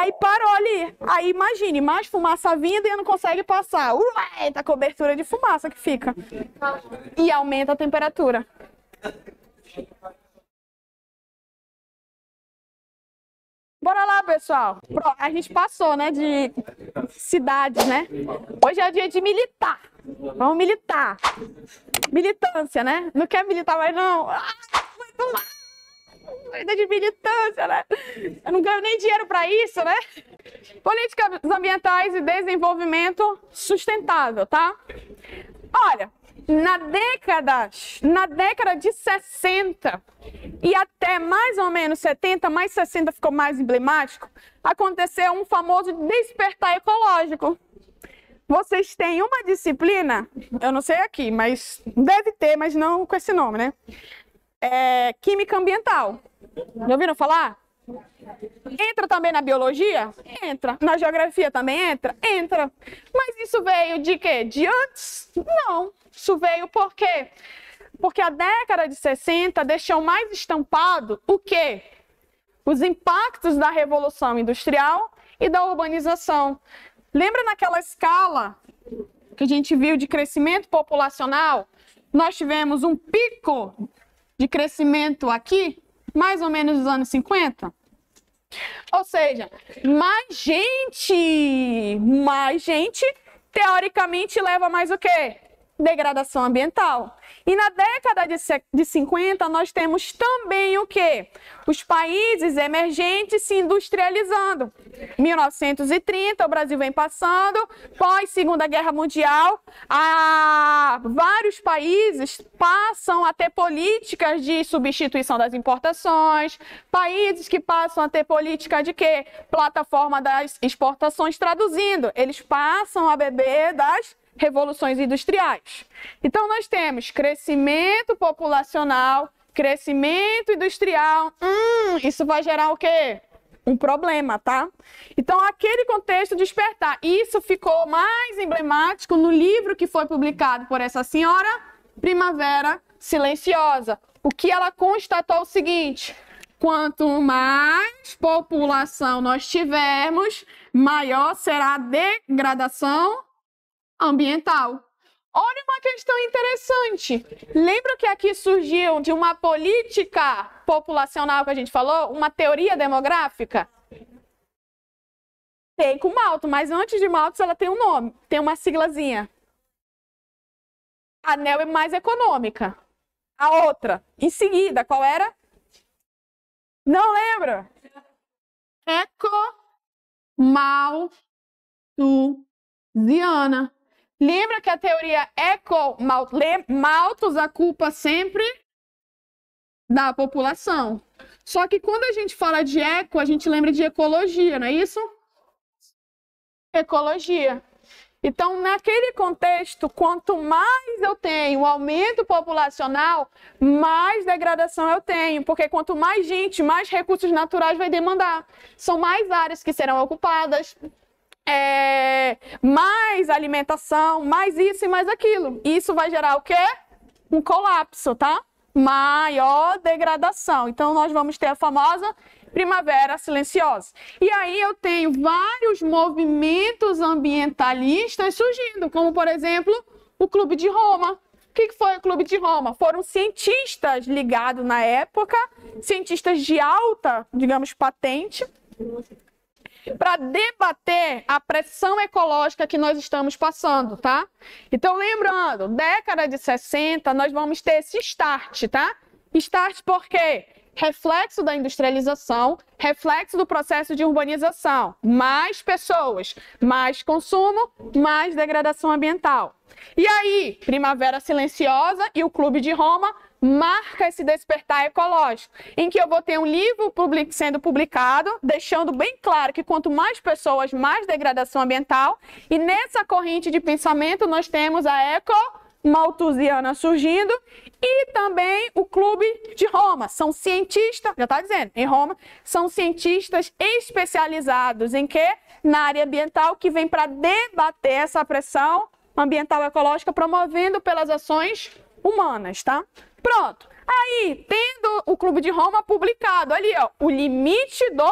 Aí parou ali. Aí imagine, mais fumaça vindo e não consegue passar. Eita, cobertura de fumaça que fica. E aumenta a temperatura. Bora lá, pessoal. A gente passou, né, de cidades, né? Hoje é o dia de militar. Vamos militar. Militância, né? Não quer militar mais, não. Muito lá. Ainda de militância, né? Eu não ganho nem dinheiro para isso, né? Políticas ambientais e desenvolvimento sustentável, tá? Olha, na década de 60 e até mais ou menos 70, mais 60 ficou mais emblemático, aconteceu um famoso despertar ecológico. Vocês têm uma disciplina, eu não sei aqui, mas deve ter, mas não com esse nome, né? Química ambiental. Já ouviram falar? Entra também na biologia? Entra. Na geografia também entra? Entra. Mas isso veio de quê? De antes? Não. Isso veio por quê? Porque a década de 60 deixou mais estampado o quê? Os impactos da Revolução Industrial e da urbanização. Lembra naquela escala que a gente viu de crescimento populacional? Nós tivemos um pico de crescimento aqui, mais ou menos nos anos 50. Ou seja, mais gente, teoricamente leva mais o quê? Degradação ambiental. E na década de 50, nós temos também o quê? Os países emergentes se industrializando. 1930, o Brasil vem passando, pós-Segunda Guerra Mundial, vários países passam a ter políticas de substituição das importações, países que passam a ter política de quê? Plataforma das exportações, traduzindo, eles passam a beber das revoluções industriais. Então, nós temos crescimento populacional, crescimento industrial. Isso vai gerar o quê? Um problema, tá? Então, aquele contexto despertar. Isso ficou mais emblemático no livro que foi publicado por essa senhora, Primavera Silenciosa. O que ela constatou o seguinte: quanto mais população nós tivermos, maior será a degradação ambiental. Olha uma questão interessante. Lembra que aqui surgiu de uma política populacional que a gente falou? Uma teoria demográfica? Tem com Malthus, mas antes de Malthus ela tem um nome, tem uma siglazinha. A neo é mais econômica. A outra, em seguida, qual era? Não lembra? Eco-Malthusiana. Lembra que a teoria Malthus, a culpa sempre da população. Só que quando a gente fala de eco, a gente lembra de ecologia, não é isso? Ecologia. Então, naquele contexto, quanto mais eu tenho aumento populacional, mais degradação eu tenho. Porque quanto mais gente, mais recursos naturais vai demandar. São mais áreas que serão ocupadas, mais alimentação, mais isso e mais aquilo. Isso vai gerar o quê? Um colapso, tá? Maior degradação. Então, nós vamos ter a famosa Primavera Silenciosa. E aí eu tenho vários movimentos ambientalistas surgindo, como, por exemplo, o Clube de Roma. O que foi o Clube de Roma? Foram cientistas ligados na época, cientistas de alta, digamos, patente, para debater a pressão ecológica que nós estamos passando, tá? Então, lembrando, década de 60, nós vamos ter esse start, tá? Start por quê? Reflexo da industrialização, reflexo do processo de urbanização. Mais pessoas, mais consumo, mais degradação ambiental. E aí, Primavera Silenciosa e o Clube de Roma marca esse despertar ecológico, em que eu vou ter um livro sendo publicado, deixando bem claro que quanto mais pessoas, mais degradação ambiental. E nessa corrente de pensamento nós temos a eco-malthusiana surgindo e também o Clube de Roma. São cientistas, já está dizendo, em Roma, são cientistas especializados em quê? Na área ambiental, que vem para debater essa pressão ambiental ecológica, promovendo pelas ações humanas, tá? Pronto. Aí, tendo o Clube de Roma publicado ali, ó, o limite do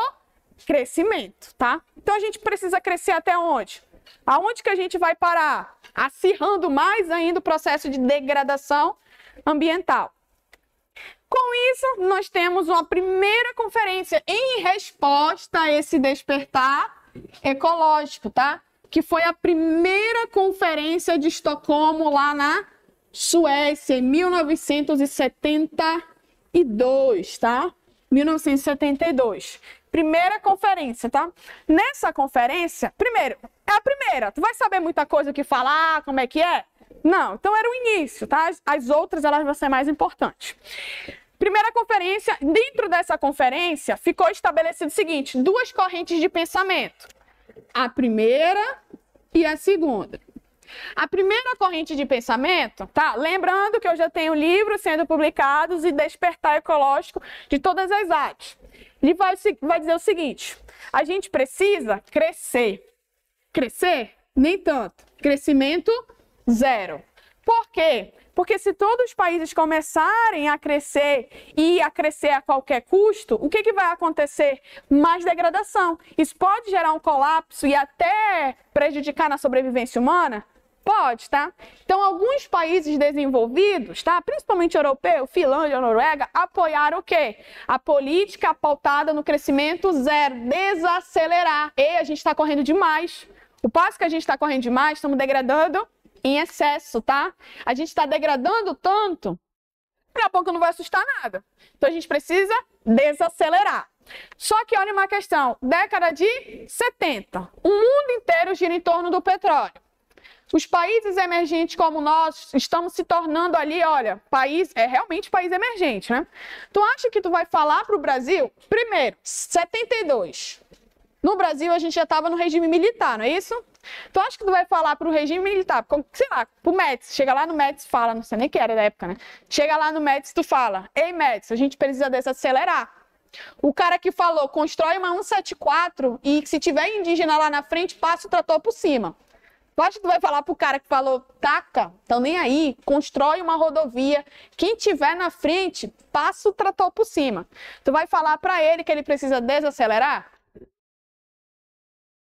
crescimento, tá? Então a gente precisa crescer até onde? Aonde que a gente vai parar? Acirrando mais ainda o processo de degradação ambiental. Com isso, nós temos uma primeira conferência em resposta a esse despertar ecológico, tá? Que foi a primeira conferência de Estocolmo lá na Suécia, em 1972, tá? 1972. Primeira conferência, tá? Nessa conferência, primeiro, é a primeira. Tu vai saber muita coisa o que falar, como é que é? Não, então era o início, tá? As outras, elas vão ser mais importantes. Primeira conferência, dentro dessa conferência, ficou estabelecido o seguinte, duas correntes de pensamento. A primeira e a segunda. A primeira corrente de pensamento, tá? Lembrando que eu já tenho livros sendo publicados e despertar ecológico de todas as áreas. Ele vai dizer o seguinte, a gente precisa crescer. Crescer? Nem tanto. Crescimento, zero. Por quê? Porque se todos os países começarem a crescer e a crescer a qualquer custo, o que vai acontecer? Mais degradação. Isso pode gerar um colapso e até prejudicar na sobrevivência humana? Pode, tá? Então, alguns países desenvolvidos, tá? Principalmente europeu, Finlândia, Noruega, apoiaram o quê? A política pautada no crescimento zero, desacelerar. E a gente está correndo demais. O passo que a gente está correndo demais, estamos degradando em excesso, tá? A gente está degradando tanto, daqui a pouco não vai assustar nada. Então a gente precisa desacelerar. Só que olha uma questão, década de 70, o mundo inteiro gira em torno do petróleo. Os países emergentes como nós estamos se tornando ali, olha, realmente país emergente, né? Tu acha que tu vai falar para o Brasil? Primeiro, 72. No Brasil a gente já estava no regime militar, não é isso? Tu acha que tu vai falar para o regime militar, sei lá, pro Médici, chega lá no Médici e fala, não sei nem que era da época, né? Chega lá no Médici e tu fala, ei Médici, a gente precisa desacelerar. O cara que falou, constrói uma 174 e se tiver indígena lá na frente, passa o trator por cima. Tu acha que tu vai falar pro cara que falou, taca, tão nem aí, constrói uma rodovia, quem tiver na frente, passa o trator por cima. Tu vai falar para ele que ele precisa desacelerar?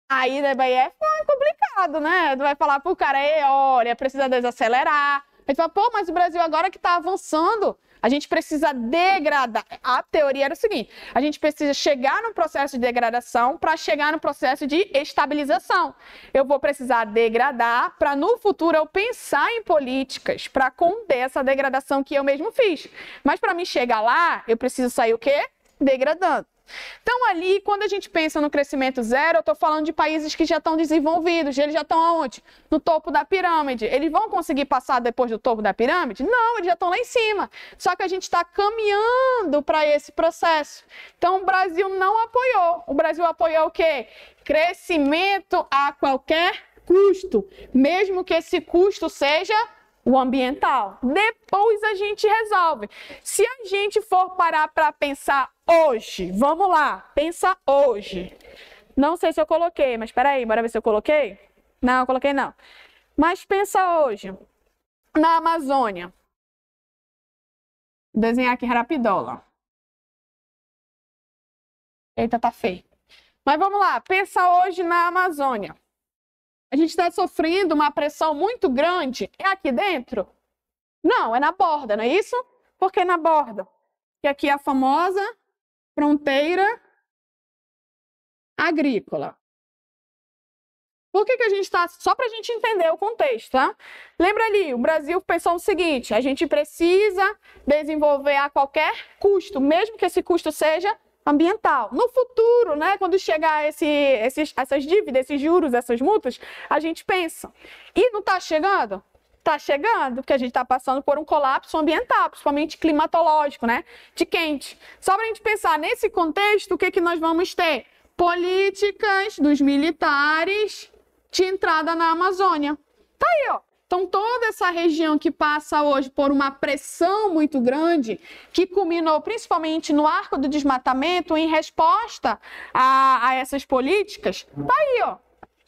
Aí é complicado, né? Tu vai falar pro cara, olha, precisa desacelerar. Aí tu fala, pô, mas o Brasil agora que tá avançando, a gente precisa degradar. A teoria era o seguinte, a gente precisa chegar no processo de degradação para chegar no processo de estabilização. Eu vou precisar degradar para no futuro eu pensar em políticas para conter essa degradação que eu mesmo fiz. Mas para mim chegar lá, eu preciso sair o quê? Degradando. Então ali, quando a gente pensa no crescimento zero, eu estou falando de países que já estão desenvolvidos, eles já estão aonde? No topo da pirâmide. Eles vão conseguir passar depois do topo da pirâmide? Não, eles já estão lá em cima. Só que a gente está caminhando para esse processo. Então o Brasil não apoiou. O Brasil apoiou o quê? Crescimento a qualquer custo, mesmo que esse custo seja o ambiental. Depois a gente resolve. Se a gente for parar para pensar hoje, vamos lá, pensa hoje. Não sei se eu coloquei, mas espera aí, bora ver se eu coloquei. Não, eu coloquei não. Mas pensa hoje, na Amazônia. Vou desenhar aqui rapidola. Eita, tá feio. Mas vamos lá, pensa hoje na Amazônia. A gente está sofrendo uma pressão muito grande. É aqui dentro? Não, é na borda, não é isso? Por que na borda? Porque aqui é a famosa fronteira agrícola. Por que a gente está... Só para a gente entender o contexto, tá? Lembra ali, o Brasil pensou o seguinte, a gente precisa desenvolver a qualquer custo, mesmo que esse custo seja ambiental. No futuro, né, quando chegar essas dívidas, esses juros, essas multas, a gente pensa. E não está chegando? Está chegando, porque a gente está passando por um colapso ambiental, principalmente climatológico, né, de quente. Só para a gente pensar, nesse contexto, o que nós vamos ter? Políticas dos militares de entrada na Amazônia. Tá aí, ó. Então, toda essa região que passa hoje por uma pressão muito grande, que culminou principalmente no arco do desmatamento, em resposta a essas políticas, tá aí, ó.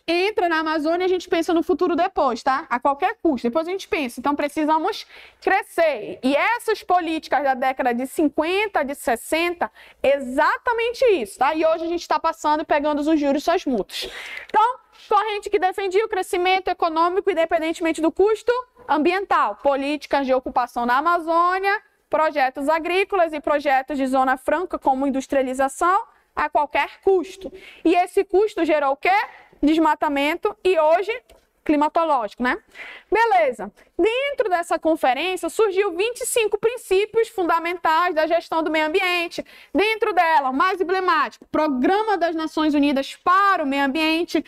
entra na Amazônia, a gente pensa no futuro depois, tá? A qualquer custo. Depois a gente pensa. Então, precisamos crescer. E essas políticas da década de 50, de 60, exatamente isso, tá? E hoje a gente está passando e pegando os juros e suas multas. Então, corrente que defendia o crescimento econômico independentemente do custo ambiental. Políticas de ocupação na Amazônia, projetos agrícolas e projetos de zona franca, como industrialização, a qualquer custo. E esse custo gerou o quê? Desmatamento e hoje climatológico, né? Beleza. Dentro dessa conferência surgiu 25 princípios fundamentais da gestão do meio ambiente. Dentro dela, o mais emblemático, Programa das Nações Unidas para o Meio Ambiente,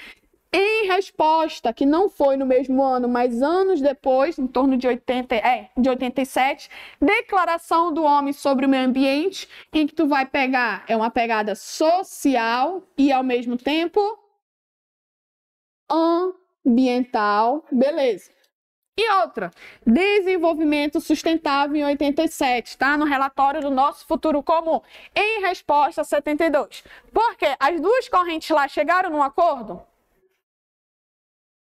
em resposta, que não foi no mesmo ano, mas anos depois, em torno de 87, Declaração do Homem sobre o Meio Ambiente, em que tu vai pegar, é uma pegada social e ao mesmo tempo ambiental, beleza. E outra, desenvolvimento sustentável em 87, tá? No relatório do Nosso Futuro Comum, em resposta a 72. Porque as duas correntes lá chegaram num acordo?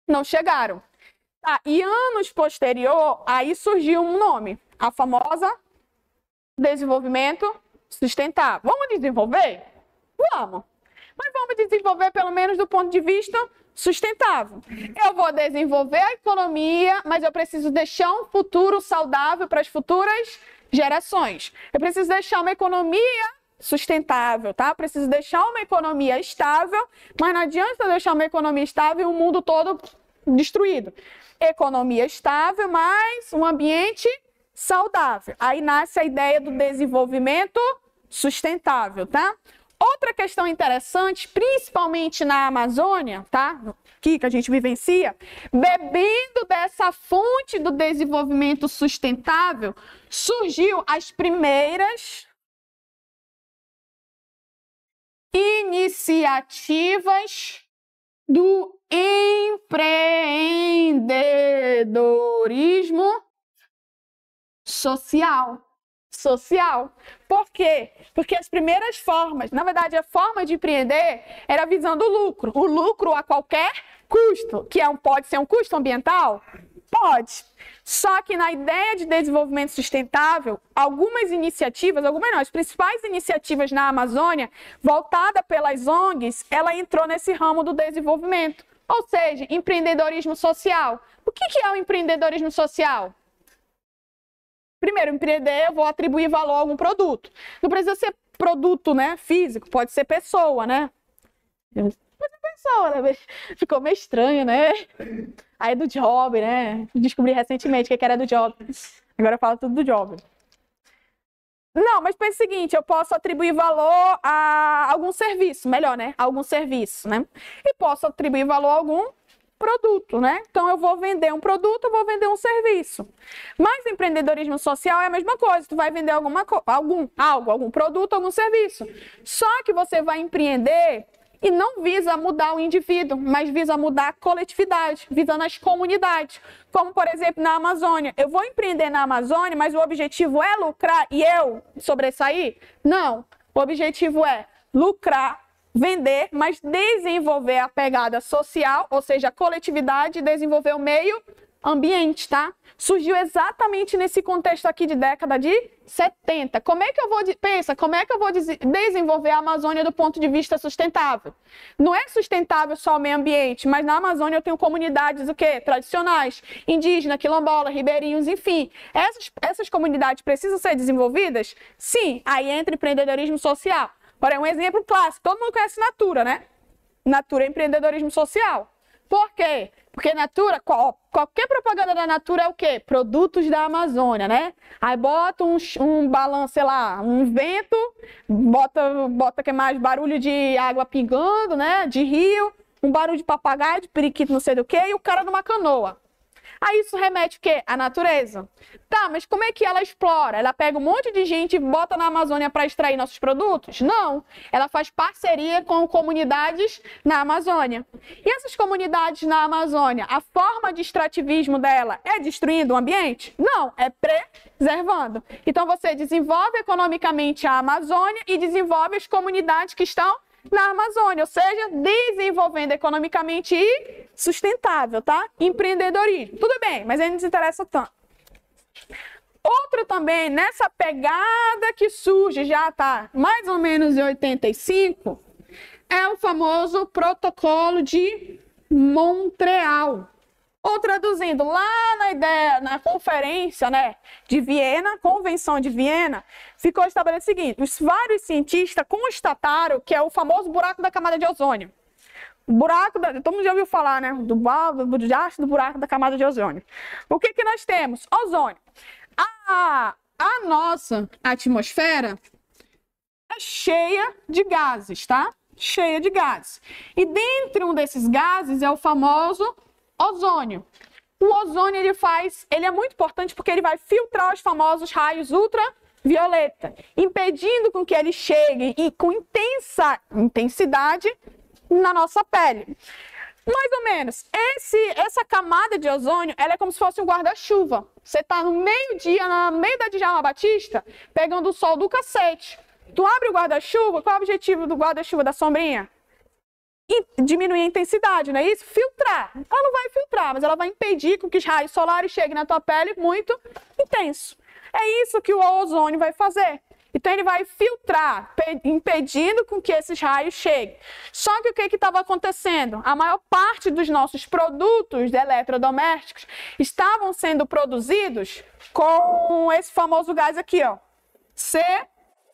Não chegaram. Tá, e anos posterior, aí surgiu um nome, a famosa desenvolvimento sustentável. Vamos desenvolver? Vamos. Mas vamos desenvolver pelo menos do ponto de vista sustentável. Eu vou desenvolver a economia, mas eu preciso deixar um futuro saudável para as futuras gerações. Eu preciso deixar uma economia sustentável, tá? Eu preciso deixar uma economia estável, mas não adianta eu deixar uma economia estável e o mundo todo destruído. Economia estável, mas um ambiente saudável. Aí nasce a ideia do desenvolvimento sustentável, tá? Outra questão interessante, principalmente na Amazônia, tá? Aqui que a gente vivencia, bebendo dessa fonte do desenvolvimento sustentável, surgiu as primeiras iniciativas do empreendedorismo social. Por quê? Porque as primeiras formas, na verdade, a forma de empreender era visando o lucro. O lucro a qualquer custo, que pode ser um custo ambiental? Pode. Só que na ideia de desenvolvimento sustentável, algumas iniciativas, as principais iniciativas na Amazônia, voltada pelas ONGs, ela entrou nesse ramo do desenvolvimento. Ou seja, empreendedorismo social. O que é o empreendedorismo social? Primeiro, empreender, eu vou atribuir valor a algum produto. Não precisa ser produto, né, físico, pode ser pessoa, né? Pode ser pessoa, né? Ficou meio estranho, né? Aí é do job, né? Descobri recentemente que era do job. Agora eu falo tudo do job. Não, mas pensa o seguinte, eu posso atribuir valor a algum serviço, melhor, né? Algum serviço, né? E posso atribuir valor a algum produto, né? Então eu vou vender um produto, eu vou vender um serviço. Mas empreendedorismo social é a mesma coisa, tu vai vender algum produto, algum serviço. Só que você vai empreender e não visa mudar o indivíduo, mas visa mudar a coletividade, visando as comunidades. Como, por exemplo, na Amazônia. Eu vou empreender na Amazônia, mas o objetivo é lucrar e eu sobressair? Não. O objetivo é lucrar, vender, mas desenvolver a pegada social, ou seja, a coletividade, e desenvolver o meio ambiente, tá? Surgiu exatamente nesse contexto aqui de década de 70. Como é que eu vou desenvolver a Amazônia do ponto de vista sustentável? Não é sustentável só o meio ambiente, mas na Amazônia eu tenho comunidades o quê? Tradicionais, indígenas, quilombolas, ribeirinhos, enfim. Essas comunidades precisam ser desenvolvidas? Sim, aí entra empreendedorismo social. Agora, um exemplo clássico, todo mundo conhece Natura, né? Natura é empreendedorismo social. Por quê? Porque Natura, qualquer propaganda da Natura é o quê? Produtos da Amazônia, né? Aí bota um balanço, sei lá, um vento, bota que mais barulho de água pingando, né? De rio, um barulho de papagaio, de periquito, não sei do que, e o cara numa canoa. Aí isso remete o quê? À natureza. Tá, mas como é que ela explora? Ela pega um monte de gente e bota na Amazônia para extrair nossos produtos? Não. Ela faz parceria com comunidades na Amazônia. E essas comunidades na Amazônia, a forma de extrativismo dela é destruindo o ambiente? Não, é preservando. Então você desenvolve economicamente a Amazônia e desenvolve as comunidades que estão na Amazônia, ou seja, desenvolvendo economicamente e sustentável, tá? Empreendedorismo. Tudo bem, mas aí não nos interessa tanto. Outro também, nessa pegada que surge, já tá mais ou menos em 85, é o famoso Protocolo de Montreal. Ou traduzindo, lá na ideia, na conferência, né, de Viena, Convenção de Viena, ficou estabelecido o seguinte: os vários cientistas constataram que é o famoso buraco da camada de ozônio. O buraco, todo mundo já ouviu falar, né, do buraco da camada de ozônio. O que que nós temos? Ozônio. A nossa atmosfera é cheia de gases, tá? Cheia de gases. E dentro um desses gases é o famoso ozônio. O ozônio ele é muito importante porque ele vai filtrar os famosos raios ultravioleta, impedindo com que ele chegue e com intensidade na nossa pele. Mais ou menos, essa camada de ozônio, ela é como se fosse um guarda-chuva. Você está no meio-dia, no meio da Djalma Batista, pegando o sol do cacete. Tu abre o guarda-chuva, qual é o objetivo do guarda-chuva da sombrinha? Diminuir a intensidade, não é isso? Filtrar. Ela não vai filtrar, mas ela vai impedir que os raios solares cheguem na tua pele muito intenso. É isso que o ozônio vai fazer. Então, ele vai filtrar, impedindo com que esses raios cheguem. Só que o que estava acontecendo? A maior parte dos nossos produtos eletrodomésticos estavam sendo produzidos com esse famoso gás aqui, ó.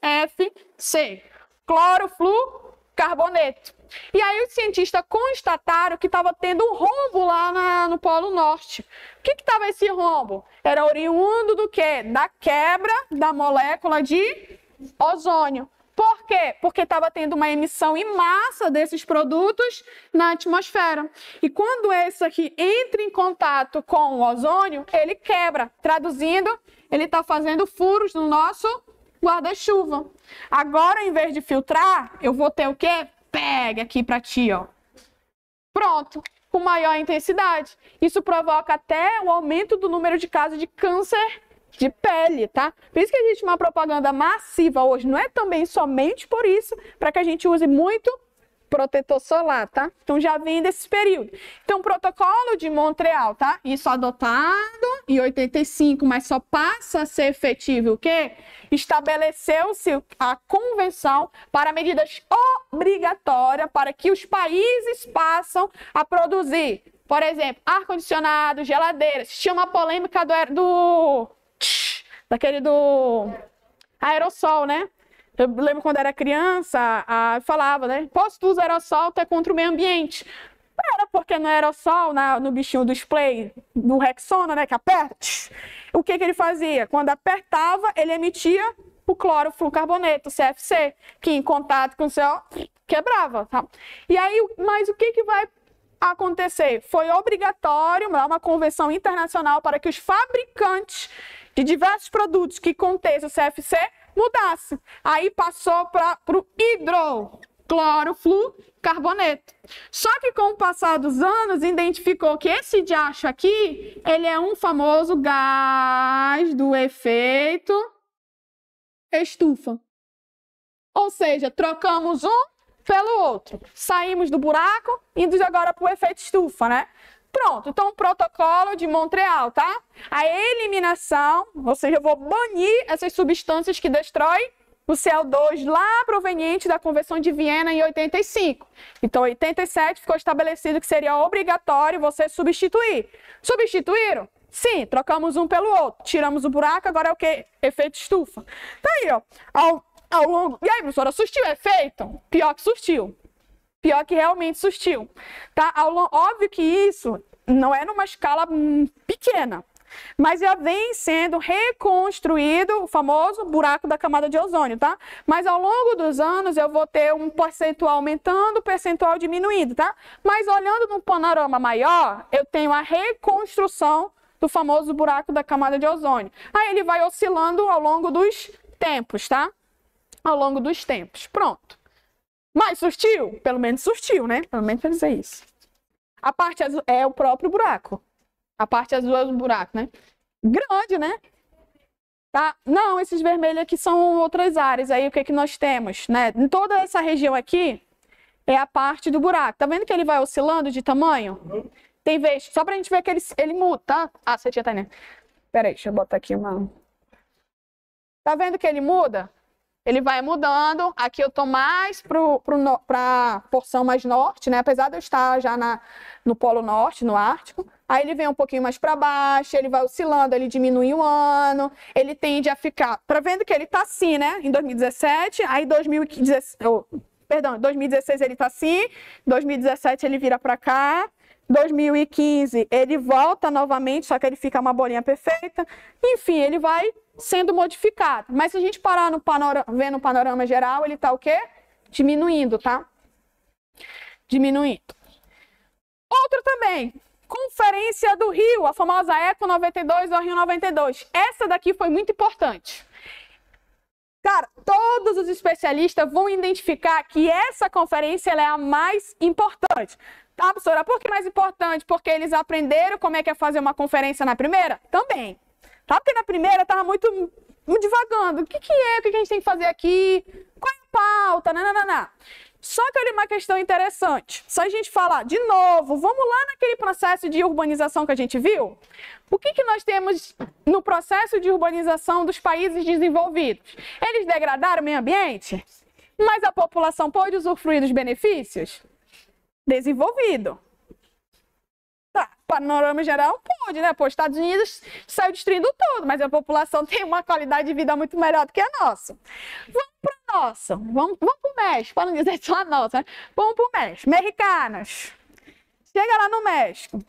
CFC, clorofluorcarboneto. E aí os cientistas constataram que estava tendo um rombo lá no Polo Norte. O que estava esse rombo? Era oriundo do quê? Da quebra da molécula de ozônio. Por quê? Porque estava tendo uma emissão em massa desses produtos na atmosfera. E quando esse aqui entra em contato com o ozônio, ele quebra. Traduzindo, ele está fazendo furos no nosso guarda-chuva. Agora, em vez de filtrar, eu vou ter o quê? Pega aqui para ti, ó. Pronto, com maior intensidade. Isso provoca até o aumento do número de casos de câncer de pele, tá? Por isso que existe uma propaganda massiva hoje. Não é também somente por isso, para que a gente use muito protetor solar, tá? Então já vem desse período. Então, Protocolo de Montreal, tá? Isso adotado em 85, mas só passa a ser efetivo o quê? Estabeleceu-se a convenção para medidas obrigatórias para que os países passam a produzir, por exemplo, ar-condicionado, geladeiras. Tinha uma polêmica daquele aerossol, né? Eu lembro quando era criança, falava, né? Posso usar aerossol até contra o meio ambiente. Era porque no aerossol, no bichinho do spray, do Rexona, né? Que aperta. O que ele fazia? Quando apertava, ele emitia o clorofluorcarboneto, o CFC, que em contato com o céu quebrava, tá? E aí, mas o que vai acontecer? Foi obrigatório, uma convenção internacional para que os fabricantes de diversos produtos que contessem o CFC mudasse. Aí passou para o hidroclorofluorcarboneto. Só que com o passar dos anos, identificou que esse diacho aqui, ele é um famoso gás do efeito estufa. Ou seja, trocamos um pelo outro. Saímos do buraco, indo agora para o efeito estufa, né? Pronto, então o Protocolo de Montreal, tá? A eliminação, ou seja, eu vou banir essas substâncias que destroem o CO2 lá proveniente da Convenção de Viena em 85. Então, em 87 ficou estabelecido que seria obrigatório você substituir. Substituíram? Sim, trocamos um pelo outro. Tiramos o buraco, agora é o quê? Efeito estufa. Tá aí, ó. Ao longo... E aí, professora, surtiu efeito? Pior que surtiu. Pior que realmente surtiu. Tá? Óbvio que isso não é numa escala pequena, mas já vem sendo reconstruído o famoso buraco da camada de ozônio, tá? Mas ao longo dos anos eu vou ter um percentual aumentando, percentual diminuindo, tá? Mas olhando num panorama maior, eu tenho a reconstrução do famoso buraco da camada de ozônio. Aí ele vai oscilando ao longo dos tempos, tá? Ao longo dos tempos. Pronto. Mas surtiu? Pelo menos surtiu, né? Pelo menos para dizer isso. A parte azul é o próprio buraco. A parte azul é o buraco, né? Grande, né? Tá? Não, esses vermelhos aqui são outras áreas. Aí o que nós temos, né? Em toda essa região aqui, é a parte do buraco. Tá vendo que ele vai oscilando de tamanho? Tem vez, só pra gente ver que ele muda, tá? Ah, você tinha tá, né? Peraí, deixa eu botar aqui uma... Tá vendo que ele muda? Ele vai mudando. Aqui eu tô mais pra porção mais norte, né? Apesar de eu estar já no Polo Norte, no Ártico. Aí ele vem um pouquinho mais para baixo, ele vai oscilando, ele diminui um ano, ele tende a ficar... Tá vendo que ele tá assim, né? Em 2017, aí 2016 ele tá assim, 2017 ele vira para cá, 2015 ele volta novamente, só que ele fica uma bolinha perfeita. Enfim, ele vai sendo modificado. Mas se a gente parar ver no panorama geral, ele tá o quê? Diminuindo, tá? Diminuindo. Outro também, Conferência do Rio, a famosa ECO 92 ou Rio 92. Essa daqui foi muito importante. Cara, todos os especialistas vão identificar que essa conferência ela é a mais importante. Tá, professora? Por que mais importante? Porque eles aprenderam como é que é fazer uma conferência na primeira? Também. Tá? Porque na primeira estava muito divagando. O que é? O que a gente tem que fazer aqui? Qual é a pauta? Não. Só que olha uma questão interessante. Se a gente falar de novo, vamos lá naquele processo de urbanização que a gente viu? O que nós temos no processo de urbanização dos países desenvolvidos? Eles degradaram o meio ambiente, mas a população pode usufruir dos benefícios? Desenvolvido. Tá, panorama geral pode, né? Pô, os Estados Unidos saiu destruindo tudo, mas a população tem uma qualidade de vida muito melhor do que a nossa. Vamos para a nossa, vamos para o México, para não dizer só a nossa, né? Vamos para o México. Mexicanos. Chega lá no México.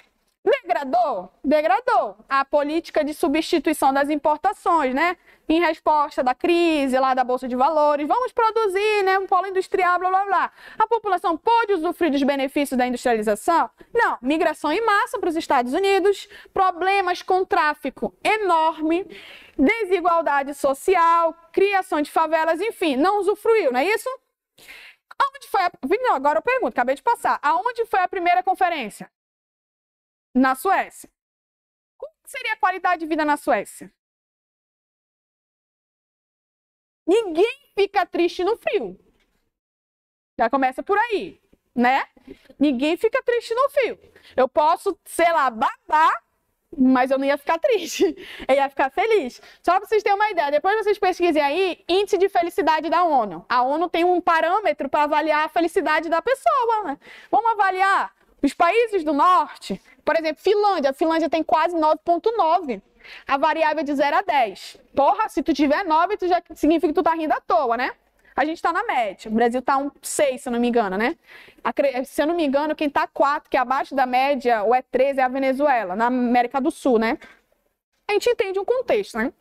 Degradou? Degradou. A política de substituição das importações, né? Em resposta da crise lá da Bolsa de Valores, vamos produzir, né? Um polo industrial, blá, blá, blá. A população pode usufruir dos benefícios da industrialização? Não. Migração em massa para os Estados Unidos, problemas com tráfico enorme, desigualdade social, criação de favelas, enfim, não usufruiu, não é isso? Aonde foi Não, agora eu pergunto, acabei de passar. Aonde foi a primeira conferência? Na Suécia. Como seria a qualidade de vida na Suécia? Ninguém fica triste no frio. Já começa por aí, né? Ninguém fica triste no frio. Eu posso, sei lá, babar, mas eu não ia ficar triste. Eu ia ficar feliz. Só para vocês terem uma ideia, depois vocês pesquisem aí, índice de felicidade da ONU. A ONU tem um parâmetro para avaliar a felicidade da pessoa, né? Vamos avaliar os países do norte. Por exemplo, Finlândia. A Finlândia tem quase 9,9. A variável é de 0 a 10. Porra, se tu tiver 9, tu já significa que tu tá rindo à toa, né? A gente tá na média. O Brasil tá 6, se eu não me engano, né? Se eu não me engano, quem tá 4, que é abaixo da média, ou é 13, é a Venezuela, na América do Sul, né? A gente entende um contexto, né?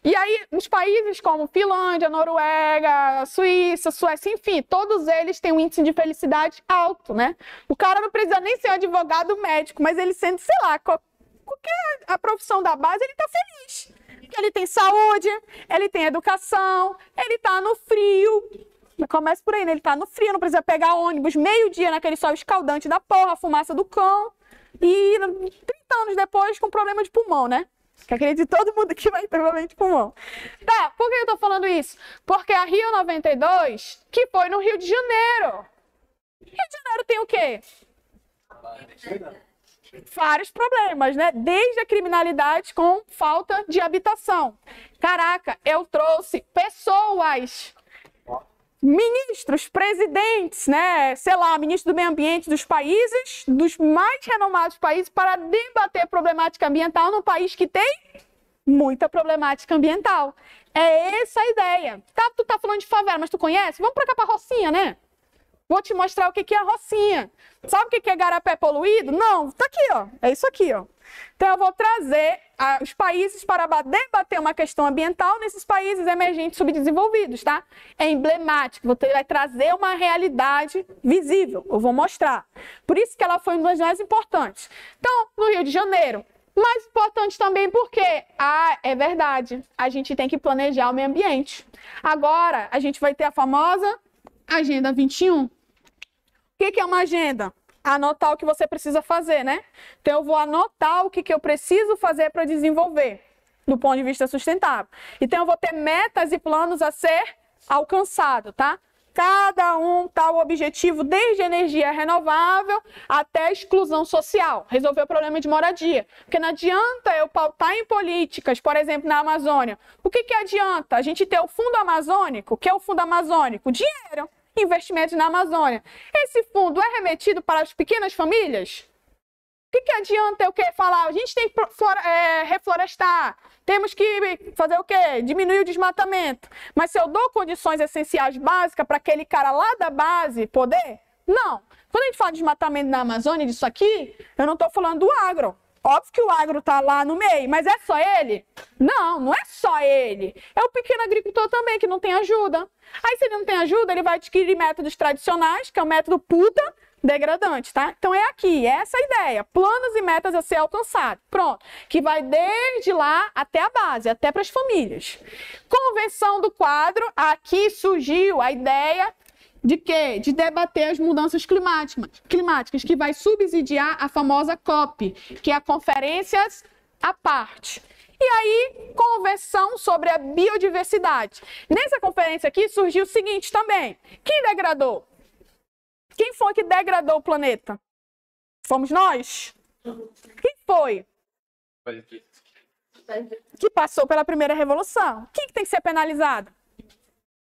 E aí, os países como Finlândia, Noruega, Suíça, Suécia, enfim, todos eles têm um índice de felicidade alto, né? O cara não precisa nem ser um advogado médico, mas ele sendo, sei lá, qualquer a profissão da base, ele tá feliz. Porque ele tem saúde, ele tem educação, ele tá no frio. Começa por aí, né? Ele tá no frio, não precisa pegar ônibus meio-dia naquele sol escaldante da porra, a fumaça do cão. E 30 anos depois com problema de pulmão, né? Que acredito todo mundo que vai ter problema de pulmão. Tá, por que eu tô falando isso? Porque a Rio 92, que foi no Rio de Janeiro. Rio de Janeiro tem o quê? Vários problemas, né? Desde a criminalidade com falta de habitação. Caraca, eu trouxe pessoas, ministros, presidentes, né? Sei lá, ministro do meio ambiente dos países, dos mais renomados países, para debater problemática ambiental num país que tem muita problemática ambiental. É essa a ideia. Tá, tu tá falando de favela, mas tu conhece? Vamos pra cá pra Rocinha, né? Vou te mostrar o que é a Rocinha. Sabe o que é garapé poluído? Não, tá aqui, ó. É isso aqui, ó. Então, eu vou trazer os países para debater uma questão ambiental nesses países emergentes subdesenvolvidos, tá? É emblemático. Você vai trazer uma realidade visível. Eu vou mostrar. Por isso que ela foi uma das mais importantes. Então, no Rio de Janeiro, mais importante também porque, é verdade, a gente tem que planejar o meio ambiente. Agora, a gente vai ter a famosa Agenda 21. O que é uma agenda? Anotar o que você precisa fazer, né? Então, eu vou anotar o que eu preciso fazer para desenvolver, do ponto de vista sustentável. Então, eu vou ter metas e planos a ser alcançado, tá? Cada um tá o objetivo desde energia renovável até a exclusão social, resolver o problema de moradia. Porque não adianta eu pautar em políticas, por exemplo, na Amazônia. O que adianta a gente ter o Fundo Amazônico? O que é o Fundo Amazônico? Dinheiro, investimentos na Amazônia. Esse fundo é remetido para as pequenas famílias? O que adianta eu falar? A gente tem que reflorestar, temos que fazer o quê? Diminuir o desmatamento. Mas se eu dou condições essenciais básicas para aquele cara lá da base poder? Não. Quando a gente fala de desmatamento na Amazônia, disso aqui, eu não estou falando do agro. Óbvio que o agro está lá no meio, mas é só ele? Não, não é só ele. É o pequeno agricultor também que não tem ajuda. Aí se ele não tem ajuda, ele vai adquirir métodos tradicionais, que é o método puta, degradante, tá? Então é aqui, é essa a ideia. Planos e metas a ser alcançados. Pronto. Que vai desde lá até a base, até para as famílias. Convenção do quadro, aqui surgiu a ideia de quê? De debater as mudanças climáticas, que vai subsidiar a famosa COP, que é a Conferências à Parte. E aí, convenção sobre a biodiversidade. Nessa conferência aqui surgiu o seguinte também. Quem degradou? Quem foi que degradou o planeta? Fomos nós? Quem foi? Que passou pela primeira revolução. Quem que tem que ser penalizado?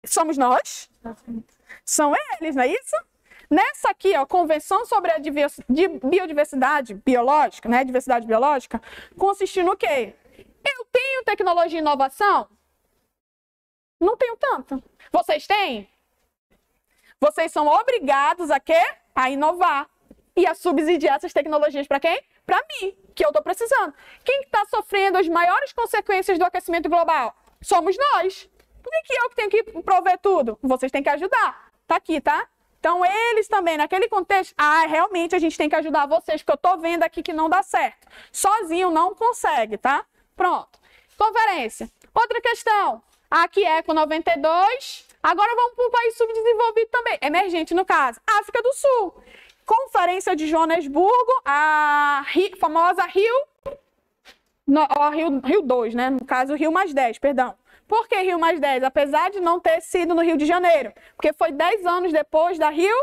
Somos nós? São eles, não é isso? Nessa aqui, ó, Convenção sobre a Biodiversidade Biológica, né? Diversidade biológica, consiste no quê? Eu tenho tecnologia e inovação? Não tenho tanto. Vocês têm? Vocês são obrigados a quê? A inovar e a subsidiar essas tecnologias para quem? Para mim, que eu estou precisando. Quem está sofrendo as maiores consequências do aquecimento global? Somos nós. Por que eu que tenho que prover tudo? Vocês têm que ajudar. Tá aqui, tá? Então, eles também, naquele contexto, realmente a gente tem que ajudar vocês, porque eu estou vendo aqui que não dá certo. Sozinho não consegue, tá? Pronto. Conferência. Outra questão. Aqui é com 92. Agora vamos para um país subdesenvolvido também. Emergente, no caso. África do Sul. Conferência de Joanesburgo, a famosa Rio 2, né? No caso, Rio mais 10, perdão. Por que Rio mais 10? Apesar de não ter sido no Rio de Janeiro. Porque foi 10 anos depois da Rio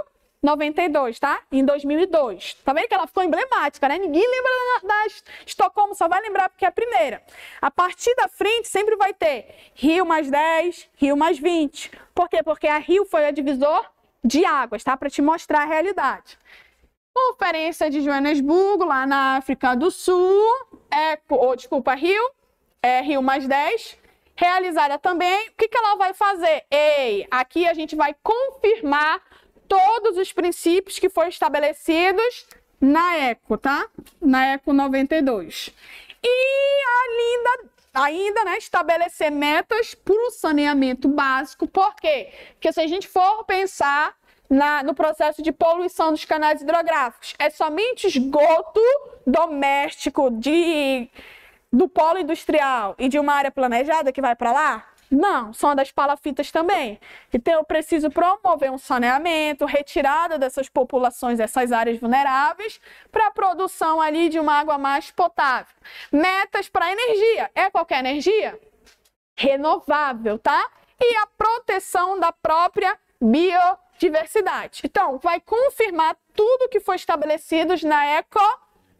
92, tá? Em 2002. Tá vendo que ela ficou emblemática, né? Ninguém lembra da Estocolmo, só vai lembrar porque é a primeira. A partir da frente sempre vai ter Rio mais 10, Rio mais 20. Por quê? Porque a Rio foi a divisor de águas, tá? Para te mostrar a realidade. Conferência de Joanesburgo, lá na África do Sul. Rio mais 10. Realizada também. O que ela vai fazer? Aqui a gente vai confirmar todos os princípios que foram estabelecidos na ECO, tá? Na ECO 92. E ainda, né, estabelecer metas para o saneamento básico. Por quê? Porque se a gente for pensar no processo de poluição dos canais hidrográficos, é somente esgoto doméstico do polo industrial e de uma área planejada que vai para lá? Não, são das palafitas também. Então, eu preciso promover um saneamento, retirada dessas populações, dessas áreas vulneráveis, para a produção ali de uma água mais potável. Metas para energia. É qualquer energia? Renovável, tá? E a proteção da própria biodiversidade. Então, vai confirmar tudo que foi estabelecido na ECO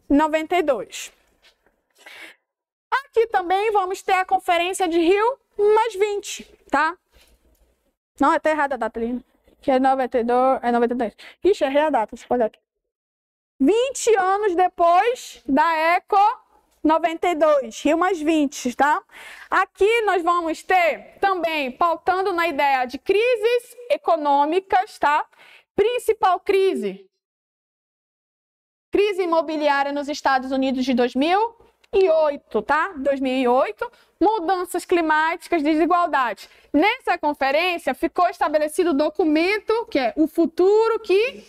92. Aqui também vamos ter a Conferência de Rio mais 20, tá? Não, tá errada a data ali. Que é 92, é 92. Ixi, errei a data, você pode aqui. 20 anos depois da ECO 92, Rio mais 20, tá? Aqui nós vamos ter também, pautando na ideia de crises econômicas, tá? Principal crise imobiliária nos Estados Unidos de 2008, tá? 2008, mudanças climáticas, desigualdade. Nessa conferência ficou estabelecido o documento que é o futuro que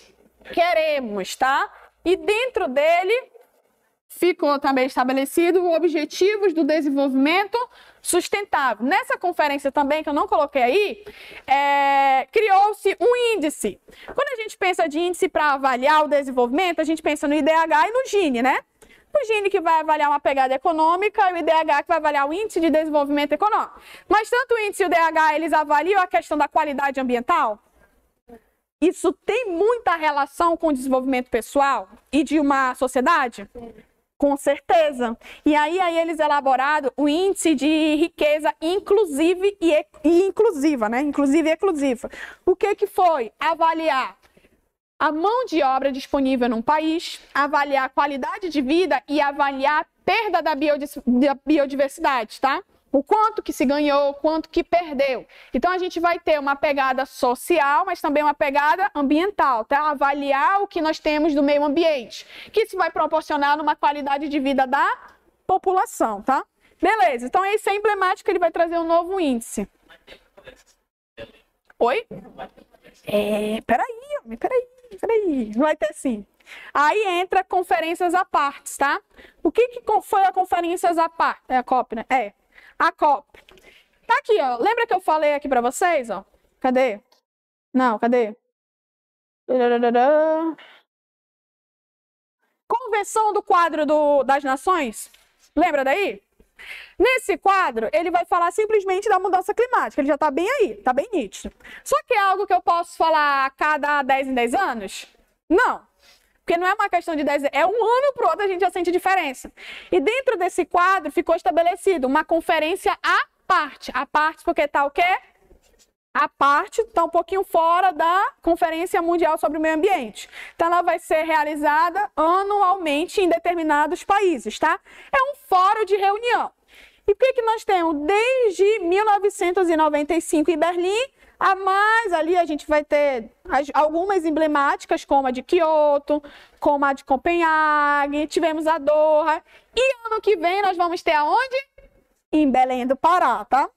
queremos, tá? E dentro dele ficou também estabelecido os objetivos do desenvolvimento sustentável. Nessa conferência também, que eu não coloquei aí, criou-se um índice. Quando a gente pensa de índice para avaliar o desenvolvimento, a gente pensa no IDH e no Gini, né? O Gini que vai avaliar uma pegada econômica e o IDH que vai avaliar o índice de desenvolvimento econômico. Mas tanto o índice e o IDH, eles avaliam a questão da qualidade ambiental? Isso tem muita relação com o desenvolvimento pessoal e de uma sociedade? Com certeza. E aí eles elaboraram o índice de riqueza inclusive e inclusiva, né? Inclusive e exclusiva. O que foi? Avaliar a mão de obra disponível num país, avaliar a qualidade de vida e avaliar a perda da biodiversidade, tá? O quanto que se ganhou, o quanto que perdeu. Então, a gente vai ter uma pegada social, mas também uma pegada ambiental, tá? Avaliar o que nós temos do meio ambiente, que isso vai proporcionar uma qualidade de vida da população, tá? Beleza, então esse é emblemático, ele vai trazer um novo índice. Oi? Peraí, vai ter sim. Aí entra conferências à parte, tá? O que foi a conferências à parte? É a COP, né? A COP. Tá aqui, ó. Lembra que eu falei aqui pra vocês, ó? Cadê? Não, cadê? Convenção do quadro das nações. Lembra daí? Nesse quadro, ele vai falar simplesmente da mudança climática. Ele já tá bem aí, tá bem nítido. Só que é algo que eu posso falar a cada 10 em 10 anos? Não. Porque não é uma questão de 10 anos. É um ano pro outro a gente já sente diferença. E dentro desse quadro ficou estabelecido uma conferência à parte. À parte porque tá o quê? A parte está um pouquinho fora da Conferência Mundial sobre o Meio Ambiente. Então, ela vai ser realizada anualmente em determinados países, tá? É um fórum de reunião. E o que nós temos? Desde 1995 em Berlim, a mais ali a gente vai ter algumas emblemáticas, como a de Kyoto, como a de Copenhague, tivemos a Doha. E ano que vem nós vamos ter aonde? Em Belém do Pará, tá?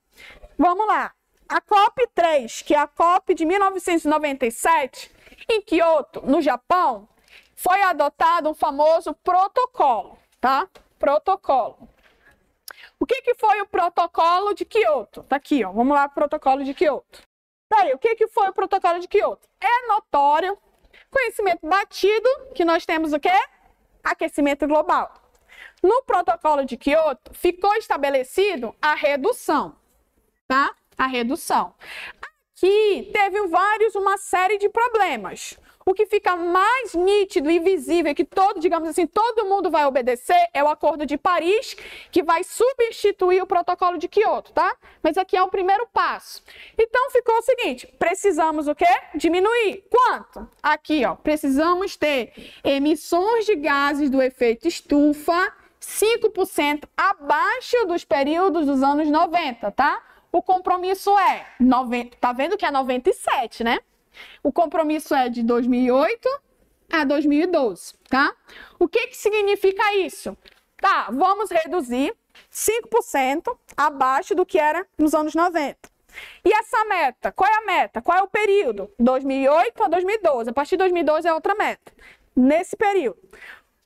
Vamos lá. A COP3, que é a COP de 1997, em Kyoto, no Japão, foi adotado um famoso protocolo, tá? Protocolo. O que foi o protocolo de Kyoto? Tá aqui, ó. Vamos lá, protocolo de Kyoto. Tá aí, o que foi o protocolo de Kyoto? É notório, conhecimento batido, que nós temos o quê? Aquecimento global. No protocolo de Kyoto, ficou estabelecido a redução, tá? A redução. Aqui teve uma série de problemas. O que fica mais nítido e visível, que digamos assim, todo mundo vai obedecer, é o Acordo de Paris, que vai substituir o protocolo de Kyoto, tá? Mas aqui é o primeiro passo. Então ficou o seguinte, precisamos o quê? Diminuir. Quanto? Aqui, ó, precisamos ter emissões de gases do efeito estufa 5% abaixo dos períodos dos anos 90, tá? O compromisso é 90, tá vendo que é 97, né? O compromisso é de 2008 a 2012, tá? O que significa isso? Tá, vamos reduzir 5% abaixo do que era nos anos 90. E essa meta, qual é a meta? Qual é o período? 2008 a 2012. A partir de 2012 é outra meta. Nesse período.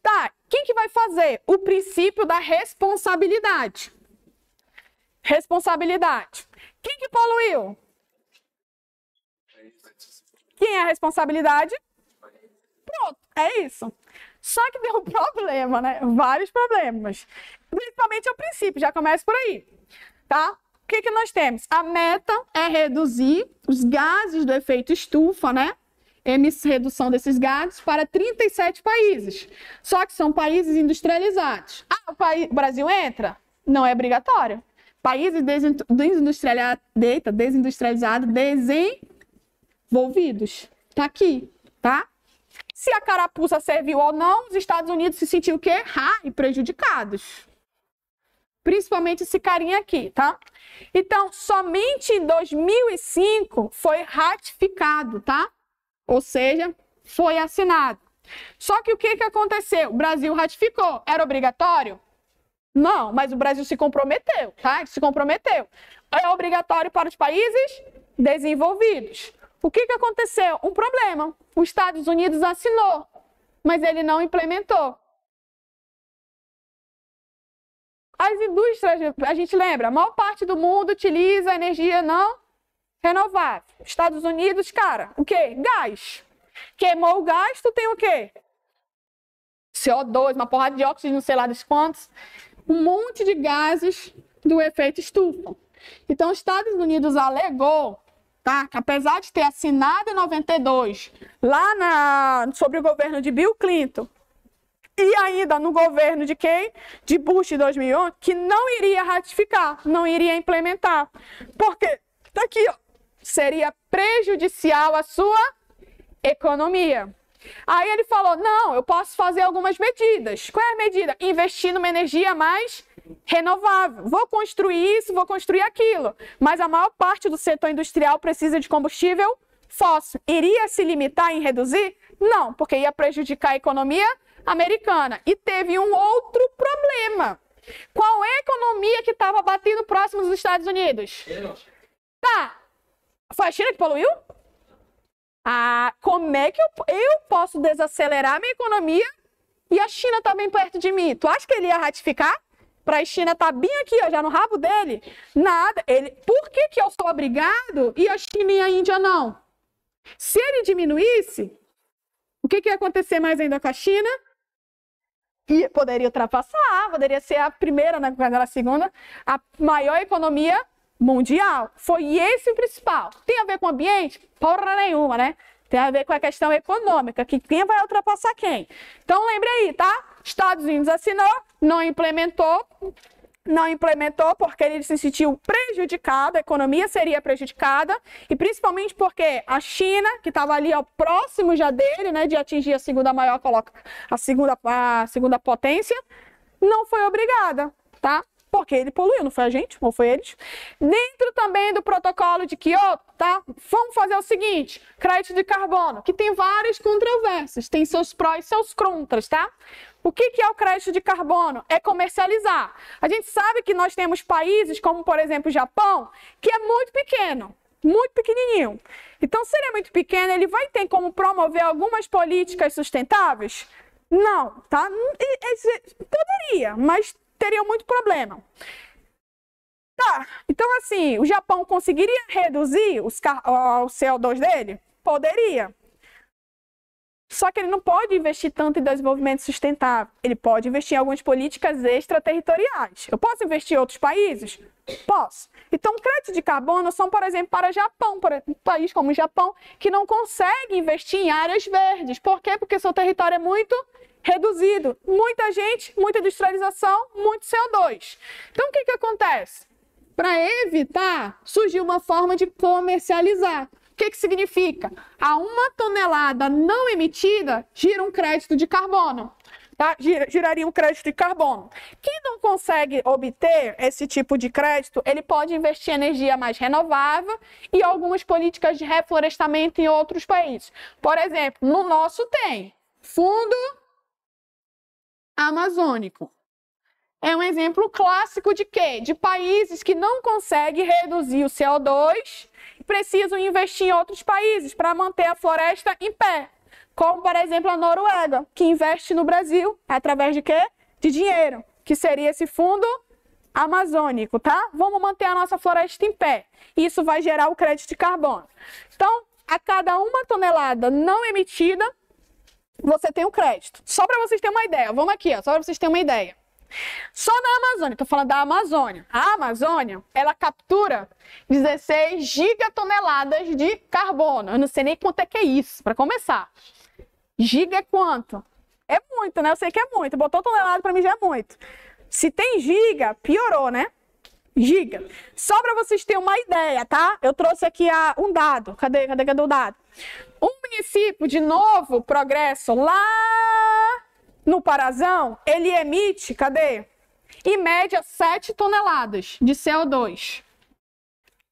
Tá, quem que vai fazer? O princípio da responsabilidade. Responsabilidade. Quem que poluiu? Quem é a responsabilidade? Pronto, é isso. Só que tem um problema, né? Vários problemas. Principalmente o princípio, já começa por aí, tá? O que nós temos? A meta é reduzir os gases do efeito estufa, né? Redução desses gases para 37 países. Só que são países industrializados. Ah, o Brasil entra? Não é obrigatório. Países desindustrializados, desenvolvidos. Tá aqui, tá? Se a carapuça serviu ou não, os Estados Unidos se sentiu o quê? Prejudicados. Principalmente esse carinha aqui, tá? Então, somente em 2005 foi ratificado, tá? Ou seja, foi assinado. Só que o que aconteceu? O Brasil ratificou. Era obrigatório? Não, mas o Brasil se comprometeu, tá? Se comprometeu. É obrigatório para os países desenvolvidos. O que aconteceu? Um problema. Os Estados Unidos assinou, mas ele não implementou. As indústrias, a gente lembra, a maior parte do mundo utiliza energia não renovável. Estados Unidos, cara, o quê? Gás. Queimou o gás, tu tem o quê? CO2, uma porrada de óxido, não sei lá dos quantos. Um monte de gases do efeito estufa. Então, os Estados Unidos alegou, tá? Que apesar de ter assinado em 92, sobre o governo de Bill Clinton, e ainda no governo de quem? De Bush em 2011, que não iria ratificar, não iria implementar. Porque, tá aqui, ó, seria prejudicial à sua economia. Aí ele falou, não, eu posso fazer algumas medidas. Qual é a medida? Investir numa energia mais renovável. Vou construir isso, vou construir aquilo. Mas a maior parte do setor industrial precisa de combustível fóssil. Iria se limitar em reduzir? Não, porque ia prejudicar a economia americana. E teve um outro problema. Qual é a economia que estava batendo próximo dos Estados Unidos? Tá. Foi a China que poluiu? Ah, como é que eu posso desacelerar a minha economia e a China tá bem perto de mim? Tu acha que ele ia ratificar? Para a China tá bem aqui, ó, já no rabo dele? Nada. Por que eu sou obrigado e a China e a Índia não? Se ele diminuísse, o que ia acontecer mais ainda com a China? E poderia ultrapassar, poderia ser a primeira, né, a segunda, a maior economia mundial. Foi esse o principal. Tem a ver com o ambiente? Porra nenhuma, né? Tem a ver com a questão econômica, que quem vai ultrapassar quem. Então lembre aí, tá? Estados Unidos assinou, não implementou porque ele se sentiu prejudicado, a economia seria prejudicada, e principalmente porque a China, que estava ali ao próximo já dele, né, de atingir a segunda maior, a segunda potência, não foi obrigada, tá? Porque ele poluiu, não foi a gente, ou foi eles. Dentro também do protocolo de Kyoto, tá? Vamos fazer o seguinte, crédito de carbono, que tem várias controvérsias, tem seus prós e seus contras, tá? O que é o crédito de carbono? É comercializar. A gente sabe que nós temos países, como por exemplo o Japão, que é muito pequeno, muito pequenininho. Então, se ele é muito pequeno, ele vai ter como promover algumas políticas sustentáveis? Não, tá? Poderia, mas teria muito problema. Tá, então assim, o Japão conseguiria reduzir o CO2 dele? Poderia. Só que ele não pode investir tanto em desenvolvimento sustentável. Ele pode investir em algumas políticas extraterritoriais. Eu posso investir em outros países? Posso. Então, créditos de carbono são, por exemplo, para o Japão, um país como o Japão, que não consegue investir em áreas verdes. Por quê? Porque seu território é muito reduzido. Muita gente, muita industrialização, muito CO2. Então, o que acontece? Para evitar, surgiu uma forma de comercializar. O que significa? A 1 tonelada não emitida gira um crédito de carbono. Tá? Giraria um crédito de carbono. Quem não consegue obter esse tipo de crédito, ele pode investir em energia mais renovável e algumas políticas de reflorestamento em outros países. Por exemplo, no nosso tem Fundo Amazônico. É um exemplo clássico de quê? De países que não conseguem reduzir o CO2 e precisam investir em outros países para manter a floresta em pé. Como, por exemplo, a Noruega, que investe no Brasil através de quê? De dinheiro, que seria esse fundo amazônico, tá? Vamos manter a nossa floresta em pé. Isso vai gerar o crédito de carbono. Então, a cada 1 tonelada não emitida, você tem um crédito. Só para vocês terem uma ideia. Vamos aqui, ó, só para vocês terem uma ideia. Só na Amazônia, estou falando da Amazônia. A Amazônia, ela captura 16 gigatoneladas de carbono. Eu não sei nem quanto é que é isso, para começar. Giga é quanto? É muito, né? Eu sei que é muito. Botou tonelada, para mim já é muito. Se tem giga, piorou, né? Giga. Só para vocês terem uma ideia, tá? Eu trouxe aqui um dado. Cadê o dado? Um município de Novo Progresso, lá no Parazão, ele emite, cadê? Em média, 7 toneladas de CO2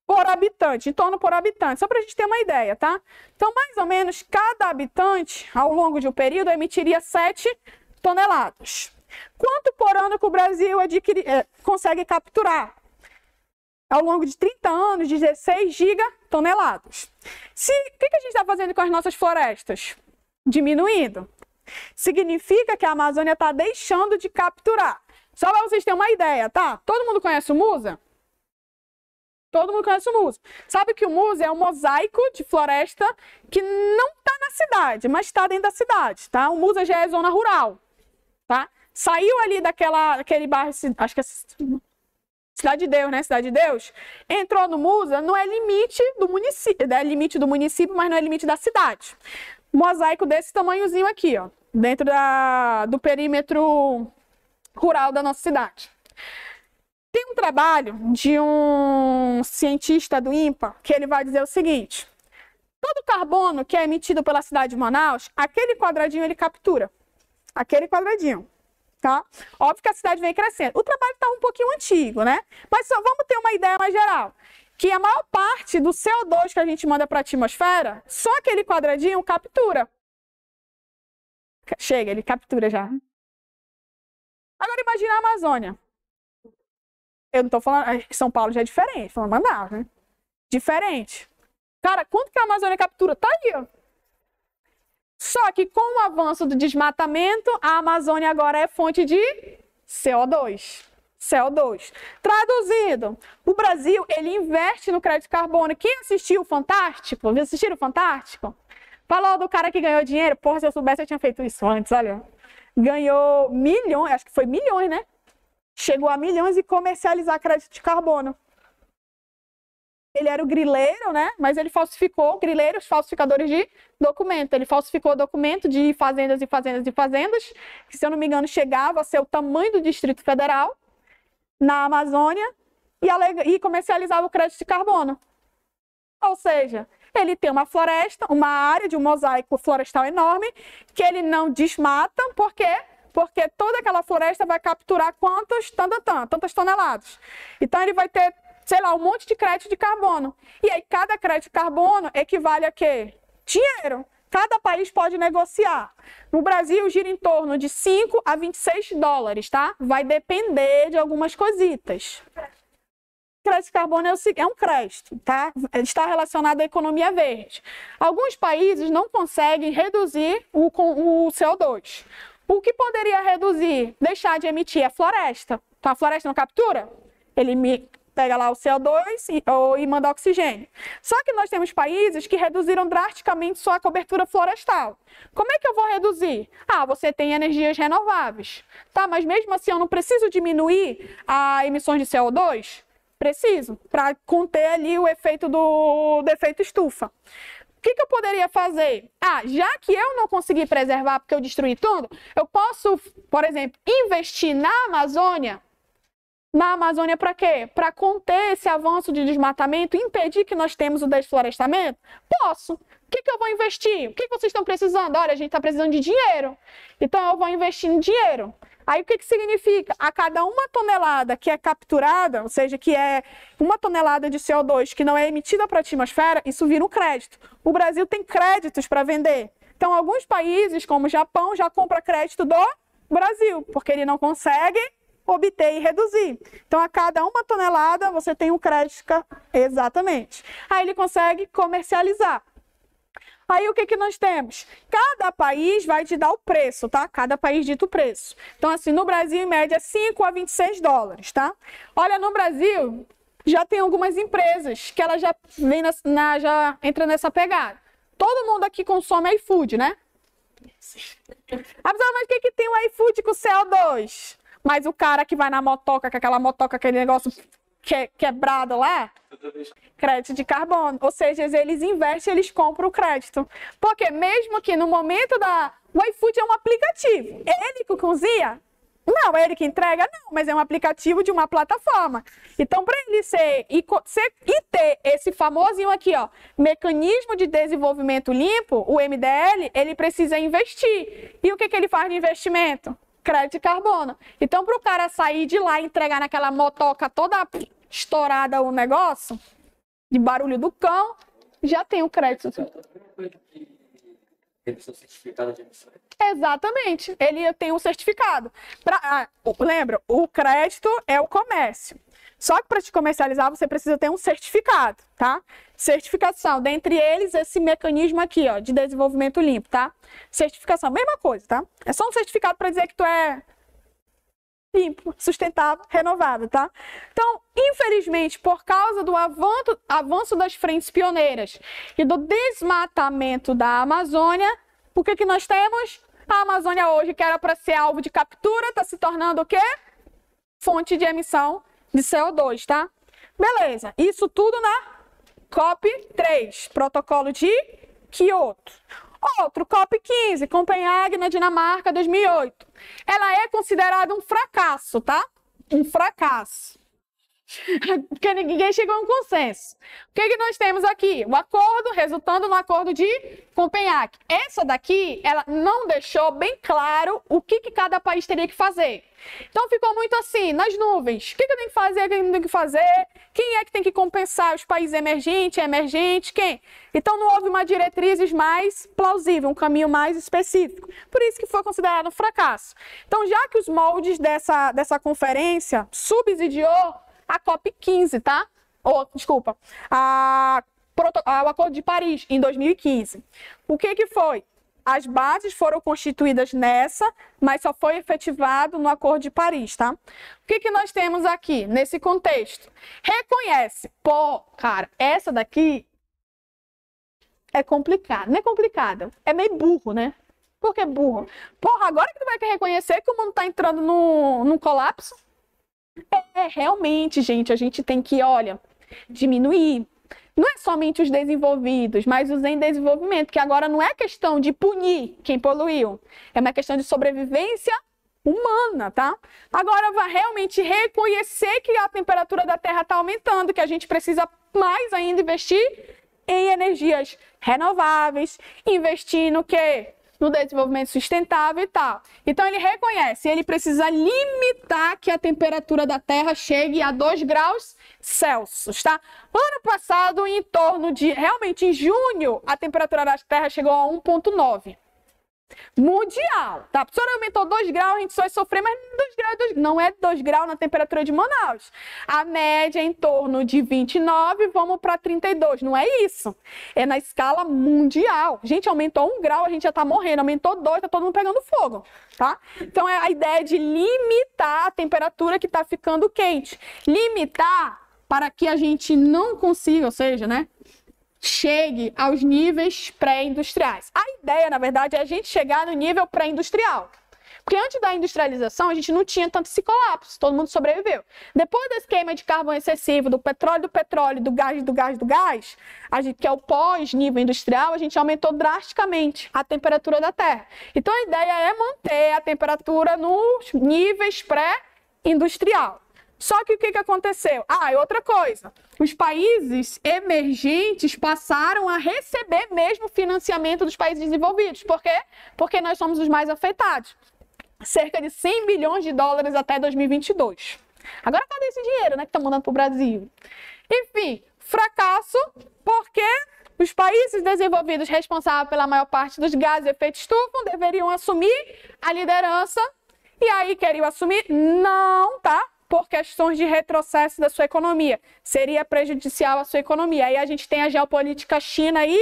por habitante, em torno por habitante, só para a gente ter uma ideia, tá? Então, mais ou menos, cada habitante, ao longo de um período, emitiria 7 toneladas. Quanto por ano que o Brasil consegue capturar? Ao longo de 30 anos, 16 gigatoneladas. O que a gente está fazendo com as nossas florestas? Diminuindo. Significa que a Amazônia está deixando de capturar. Só para vocês terem uma ideia, tá? Todo mundo conhece o Musa? Todo mundo conhece o Musa. Sabe que o Musa é um mosaico de floresta que não está na cidade, mas está dentro da cidade, tá? O Musa já é zona rural, tá? Saiu ali daquele bairro, acho que é Cidade de Deus, né? Cidade de Deus. Entrou no MUSA, não é limite do município, é limite do município, mas não é limite da cidade. Mosaico desse tamanhozinho aqui, ó, dentro do perímetro rural da nossa cidade. Tem um trabalho de um cientista do INPA que ele vai dizer o seguinte: todo carbono que é emitido pela cidade de Manaus, aquele quadradinho ele captura. Aquele quadradinho, tá? Óbvio que a cidade vem crescendo. O trabalho está um pouquinho antigo, né? Mas só vamos ter uma ideia mais geral. Que a maior parte do CO2 que a gente manda para a atmosfera, só aquele quadradinho captura. Chega, ele captura já. Agora imagina a Amazônia. Eu não estou falando... São Paulo já é diferente, falando Manaus, né? Diferente. Cara, quanto que a Amazônia captura? Tá aí, ó. Só que com o avanço do desmatamento, a Amazônia agora é fonte de CO2. CO2. Traduzido, o Brasil, ele investe no crédito de carbono. Quem assistiu o Fantástico? Assistiram o Fantástico? Falou do cara que ganhou dinheiro. Porra, se eu soubesse, eu tinha feito isso antes, olha. Ganhou milhões, acho que foi milhões, né? Chegou a milhões e comercializar crédito de carbono. Ele era o grileiro, né? Mas ele falsificou, grileiros, falsificadores de documento. Ele falsificou documento de fazendas e fazendas e fazendas, que, se eu não me engano, chegava a ser o tamanho do Distrito Federal, na Amazônia, e comercializava o crédito de carbono. Ou seja, ele tem uma floresta, uma área de um mosaico florestal enorme, que ele não desmata. Por quê? Porque toda aquela floresta vai capturar tantas toneladas. Então ele vai ter, sei lá, um monte de crédito de carbono. E aí cada crédito de carbono equivale a quê? Dinheiro. Cada país pode negociar. No Brasil, gira em torno de 5 a 26 dólares, tá? Vai depender de algumas cositas. Crédito de carbono é um crédito, tá? Está relacionado à economia verde. Alguns países não conseguem reduzir o CO2. O que poderia reduzir, deixar de emitir a floresta. Então, a floresta não captura? Ele pega lá o CO2 e manda oxigênio. Só que nós temos países que reduziram drasticamente sua cobertura florestal. Como é que eu vou reduzir? Ah, você tem energias renováveis. Tá, mas mesmo assim eu não preciso diminuir as emissões de CO2? Preciso, para conter ali o efeito do efeito estufa. O que eu poderia fazer? Ah, já que eu não consegui preservar porque eu destruí tudo, eu posso, por exemplo, investir na Amazônia. Na Amazônia para quê? Para conter esse avanço de desmatamento, impedir que nós temos o desflorestamento? Posso. O que eu vou investir? O que vocês estão precisando? Olha, a gente está precisando de dinheiro. Então, eu vou investir em dinheiro. Aí, o que significa? A cada uma tonelada que é capturada, ou seja, que é uma tonelada de CO2 que não é emitida para a atmosfera, isso vira um crédito. O Brasil tem créditos para vender. Então, alguns países, como o Japão, já compram crédito do Brasil, porque ele não consegue obter e reduzir. Então, a cada uma tonelada, você tem um crédito. Exatamente. Aí, ele consegue comercializar. Aí, o que nós temos? Cada país vai te dar o preço, tá? Cada país dita o preço. Então, assim, no Brasil, em média, 5 a 26 dólares, tá? Olha, no Brasil, já tem algumas empresas que ela já vem já entra nessa pegada. Todo mundo aqui consome iFood, né? Mas o que tem o iFood com CO2? Mas o cara que vai na motoca, com aquela motoca, aquele negócio quebrado lá, crédito de carbono. Ou seja, eles investem, eles compram o crédito. Porque mesmo que no momento o iFood é um aplicativo. Ele que cozinha? Não, ele que entrega? Não, mas é um aplicativo de uma plataforma. Então, para ele e ter esse famosinho aqui, ó, mecanismo de desenvolvimento limpo, o MDL, ele precisa investir. E o que ele faz de investimento? Crédito de carbono. Então, para o cara sair de lá e entregar naquela motoca toda estourada o negócio, de barulho do cão, já tem o crédito. Certificado de emissão. Exatamente. Ele tem um certificado. Lembra, o crédito é o comércio. Só que para te comercializar, você precisa ter um certificado, tá? Certificação. Dentre eles, esse mecanismo aqui, ó, de desenvolvimento limpo, tá? Certificação, mesma coisa, tá? É só um certificado para dizer que tu é limpo, sustentável, renovável, tá? Então, infelizmente, por causa do avanço das frentes pioneiras e do desmatamento da Amazônia, o que nós temos? A Amazônia hoje, que era para ser alvo de captura, está se tornando o quê? Fonte de emissão de CO2, tá? Beleza, isso tudo na COP3, Protocolo de Kyoto. Outro, COP15, Copenhague, na Dinamarca, 2008. Ela é considerada um fracasso, tá? Um fracasso. Porque ninguém chegou a um consenso. O que nós temos aqui? O acordo, resultando no acordo de Copenhague. Essa daqui, ela não deixou bem claro o que cada país teria que fazer. Então ficou muito assim, nas nuvens. O que eu tenho que fazer, o que eu não tenho que fazer? Quem é que tem que compensar? Os países emergentes, quem? Então não houve uma diretriz mais plausível, um caminho mais específico. Por isso que foi considerado um fracasso. Então, já que os moldes dessa conferência subsidiou a COP15, tá? Desculpa, o Acordo de Paris, em 2015. O que foi? As bases foram constituídas nessa, mas só foi efetivado no Acordo de Paris, tá? O que nós temos aqui, nesse contexto? Reconhece. Pô, cara, essa daqui é complicada. Não é complicada, é meio burro, né? Por que burro? Porra, agora que tu vai reconhecer que o mundo tá entrando num colapso? Realmente, gente, a gente tem que, olha, diminuir. Não é somente os desenvolvidos, mas os em desenvolvimento, que agora não é questão de punir quem poluiu, é uma questão de sobrevivência humana, tá? Agora vai realmente reconhecer que a temperatura da Terra está aumentando, que a gente precisa mais ainda investir em energias renováveis, investir no quê? No desenvolvimento sustentável e tal. Então ele reconhece, ele precisa limitar que a temperatura da Terra chegue a 2 graus Celsius, tá? Ano passado, em torno de, realmente em junho, a temperatura da Terra chegou a 1,9. Mundial, tá? A pessoa aumentou 2 graus, a gente só vai sofrer, mas 2 graus, não é 2 graus na temperatura de Manaus. A média é em torno de 29, vamos para 32. Não é isso. É na escala mundial. Gente, aumentou 1 grau, a gente já tá morrendo. Aumentou 2, tá todo mundo pegando fogo, tá? Então é a ideia de limitar a temperatura que tá ficando quente. Limitar para que a gente não consiga, ou seja, né? Chegue aos níveis pré-industriais. A ideia, na verdade, é a gente chegar no nível pré-industrial. Porque antes da industrialização, a gente não tinha tanto esse colapso, todo mundo sobreviveu. Depois desse queima de carbono excessivo, do petróleo, do gás, a gente, que é o pós-nível industrial, a gente aumentou drasticamente a temperatura da Terra. Então, a ideia é manter a temperatura nos níveis pré-industrial. Só que o que aconteceu? E outra coisa, os países emergentes passaram a receber mesmo financiamento dos países desenvolvidos. Por quê? Porque nós somos os mais afetados. Cerca de 100 bilhões de dólares até 2022. Agora cadê esse dinheiro, né, que está mandando para o Brasil? Enfim, fracasso porque os países desenvolvidos responsáveis pela maior parte dos gases de efeito estufa deveriam assumir a liderança. E aí queriam assumir? Não, tá? Por questões de retrocesso da sua economia. Seria prejudicial à sua economia. Aí a gente tem a geopolítica China e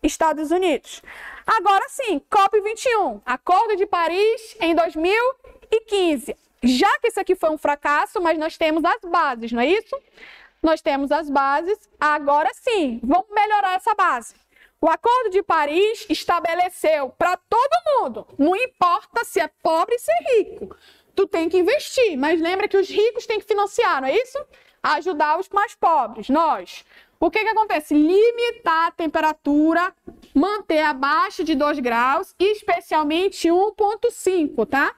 Estados Unidos. Agora sim, COP21, Acordo de Paris em 2015. Já que isso aqui foi um fracasso, mas nós temos as bases, não é isso? Nós temos as bases, agora sim, vamos melhorar essa base. O Acordo de Paris estabeleceu para todo mundo, não importa se é pobre ou se é rico, tu tem que investir, mas lembra que os ricos têm que financiar, não é isso? Ajudar os mais pobres, nós. O que acontece? Limitar a temperatura, manter abaixo de 2 graus, especialmente 1,5, tá?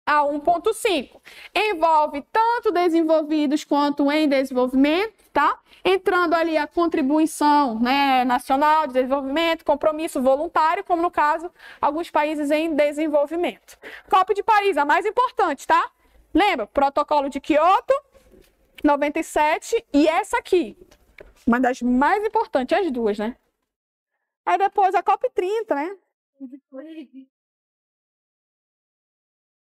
A 1,5. Envolve tanto desenvolvidos quanto em desenvolvimento, tá? Entrando ali a contribuição, né, nacional de desenvolvimento, compromisso voluntário, como no caso, alguns países em desenvolvimento. COP de Paris, a mais importante, tá? Lembra? Protocolo de Kyoto, 97, e essa aqui, uma das mais importantes, as duas, né? Aí depois a COP30, né?